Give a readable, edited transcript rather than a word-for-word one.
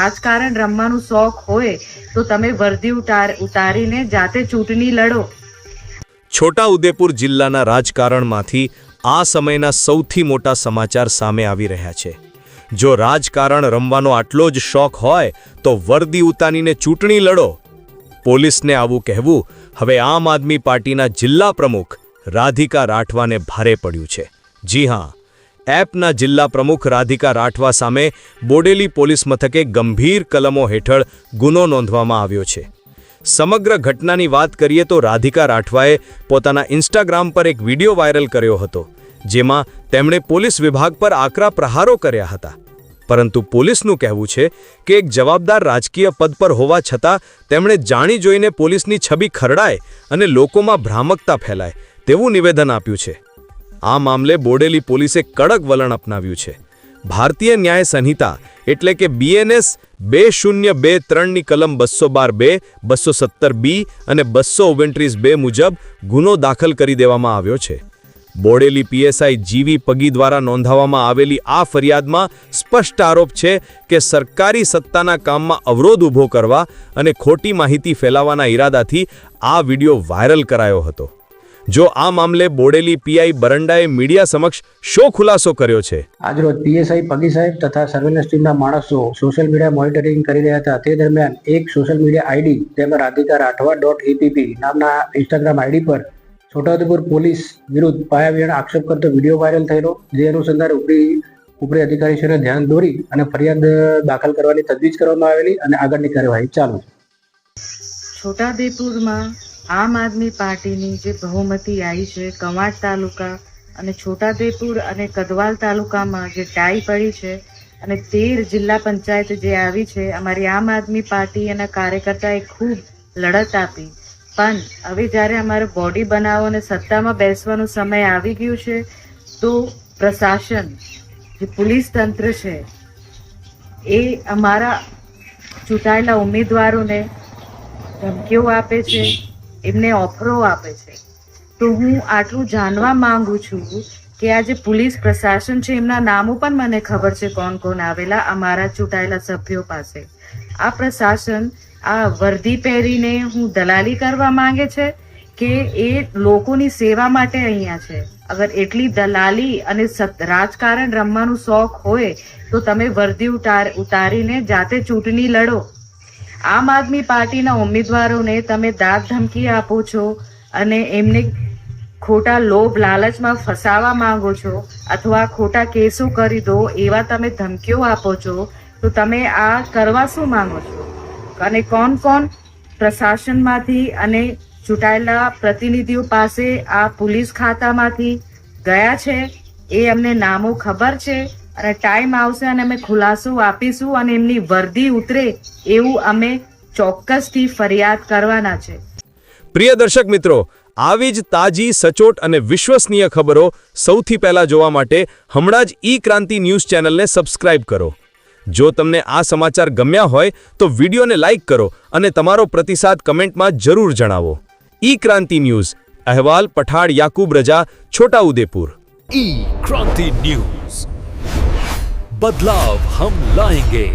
રાજકારણ રમવાનું શોખ હોય તો તમે વર્દી ઉતારીને જાતે ચૂંટણી લડો। છોટાઉદેપુર જિલ્લાના રાજકારણમાંથી આ સમયના સૌથી મોટા સમાચાર સામે આવી રહ્યા છે। જો રાજકારણ રમવાનો આટલો જ શોખ હોય તો વર્દી ઉતારીને ચૂંટણી લડો। પોલીસને આવું કહેવું હવે આમ આદમી પાર્ટીના જિલ્લા પ્રમુખ રાધિકા રાઠવાને ભારે પડ્યું છે। જી હા, એપના જિલ્લા પ્રમુખ રાધિકા રાઠવા સામે બોડેલી પોલીસ મથકે ગંભીર કલમો હેઠળ ગુનો નોંધવામાં આવ્યો છે। સમગ્ર ઘટનાની વાત કરીએ તો રાધિકા રાઠવાએ પોતાના ઇન્સ્ટાગ્રામ પર એક વિડીયો વાયરલ કર્યો હતો, જેમાં તેમણે પોલીસ વિભાગ પર આકરા પ્રહારો કર્યા હતા। પરંતુ પોલીસનું કહેવું છે કે એક જવાબદાર રાજકીય પદ પર હોવા છતાં તેમણે જાણી જોઈને પોલીસની છબી ખરડાય અને લોકોમાં ભ્રામકતા ફેલાય તેવું નિવેદન આપ્યું છે। આ મામલે બોડેલી પોલીસે કડક વલણ અપનાવ્યું છે। ભારતીય ન્યાય સંહિતા એટલે કે BNS 2023ની કલમ 212(2), 217(b) અને 229(2) મુજબ ગુનો દાખલ કરી દેવામાં આવ્યો છે। બોડેલી PSI GV પગી દ્વારા નોંધાવવામાં આવેલી આ ફરિયાદમાં સ્પષ્ટ આરોપ છે કે સરકારી સત્તાના કામમાં અવરોધ ઊભો કરવા અને ખોટી માહિતી ફેલાવવાના ઈરાદાથી આ વિડીયો વાયરલ કરાયો હતો। જો આ મામલે બોડેલી PI બરંડાએ મીડિયા સમક્ષ શો ખુલાસો કર્યો છે। આજરોજ PSI પગી સાહેબ તથા સર્વેલન્સ ટીમના માણસો સોશિયલ મીડિયા મોનિટરિંગ કરી રહ્યા હતા। તે દરમિયાન એક સોશિયલ મીડિયા ID તેમાં રાધિકા રાઠવા.app નામના ઇન્સ્ટાગ્રામ ID પર છોટાઉદેપુર પોલીસ વિરુદ્ધ પાયાવિહોણા આક્ષેપ કરતો વિડીયો વાયરલ થયેલો, જે અનુસંધાને ઉપરી અધિકારીઓને ધ્યાન દોરી અને ફરિયાદ દાખલ કરવાની તજવીજ કરવામાં આવેલી અને આગળની કાર્યવાહી ચાલુ છે। છોટાઉદેપુરમાં આમ આદમી પાર્ટીની જે બહુમતી આવી છે, કવાંટ તાલુકા અને છોટાઉદેપુર અને કદવાલ તાલુકામાં જે ટાઈ પડી છે અને 13 જિલ્લા પંચાયત જે આવી છે, અમારી આમ આદમી પાર્ટી અને કાર્યકર્તાએ ખૂબ લડત આપી। પણ હવે જ્યારે અમારે બોડી બનાવો અને સત્તામાં બેસવાનો સમય આવી ગયો છે તો પ્રશાસન જે પોલીસ તંત્ર છે એ અમારા ચૂંટાયેલા ઉમેદવારોને ધમકીઓ આપે છે, એમને ઓફરો આપે છે। તો હું આટલું જાણવા માંગુ છું કે આ જે પોલીસ પ્રશાસન છે એમના નામો પણ મને ખબર છે કોણ કોણ આવેલા અમારા ચૂંટાયેલા સભ્યો પાસે। આ પ્રશાસન આ વર્દી પહેરીને હું દલાલી કરવા માંગે છે કે એ લોકોની સેવા માટે અહીંયા છે। અગર એટલી દલાલી અને રાજકારણ રમવાનું શોખ હોય તો તમે વર્દી ઉતારીને જાતે ચૂંટણી લડો। આમ આદમી પાર્ટીના ઉમેદવારોને તમે દાગ ધમકી આપો છો અને એમને ખોટા લોભ લાલચમાં ફસાવા માંગો છો અથવા ખોટા કેસો કરી દો એવા તમે ધમકીઓ આપો છો, તો તમે આ કરવા શું માંગો છો? અને કોણ કોણ પ્રશાસનમાંથી અને ચૂંટાયેલા પ્રતિનિધિઓ પાસે આ પોલીસ ખાતામાંથી ગયા છે એ અમને નામો ખબર છે અને ટાઈમ આવશે અને અમે ખુલાસો આપીશું અને એમની વર્દી ઉતરે એવું અમે ચોક્કસથી ફરિયાદ કરવાના છે। પ્રિય દર્શક મિત્રો, આવી જ તાજી, સચોટ અને વિશ્વસનીય ખબરો સૌથી પહેલા જોવા માટે હમણાં જ ઈ-ક્રાંતિ ન્યૂઝ ચેનલને સબસ્ક્રાઇબ કરો। જો તમને આ સમાચાર ગમ્યા હોય તો વિડીયોને લાઇક કરો અને તમારો પ્રતિસાદ કમેન્ટમાં જરૂર જણાવો। ઈ-ક્રાંતિ ન્યૂઝ, અહેવાલ પઠાણ યાકુબ રજા, છોટાઉદેપુર। ई क्रांति न्यूज, बदलाव हम लाएंगे।